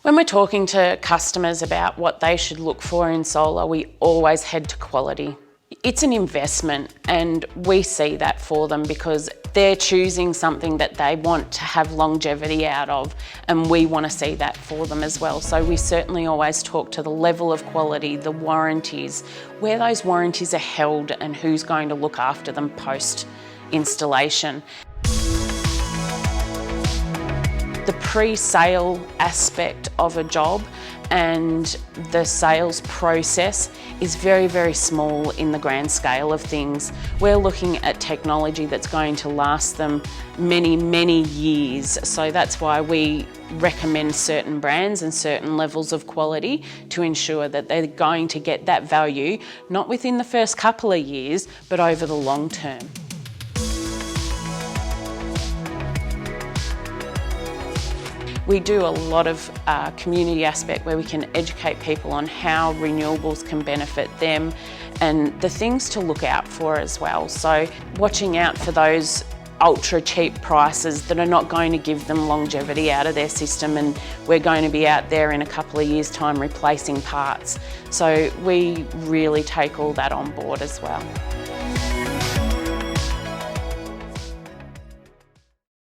When we're talking to customers about what they should look for in solar, we always head to quality. It's an investment and we see that for them because they're choosing something that they want to have longevity out of, and we want to see that for them as well. So we certainly always talk to the level of quality, the warranties, where those warranties are held and who's going to look after them post-installation. The pre-sale aspect of a job and the sales process is very, very small in the grand scale of things. We're looking at technology that's going to last them many, many years. So that's why we recommend certain brands and certain levels of quality to ensure that they're going to get that value, not within the first couple of years, but over the long term. We do a lot of community aspect where we can educate people on how renewables can benefit them and the things to look out for as well. So watching out for those ultra cheap prices that are not going to give them longevity out of their system, and we're going to be out there in a couple of years' time replacing parts. So we really take all that on board as well.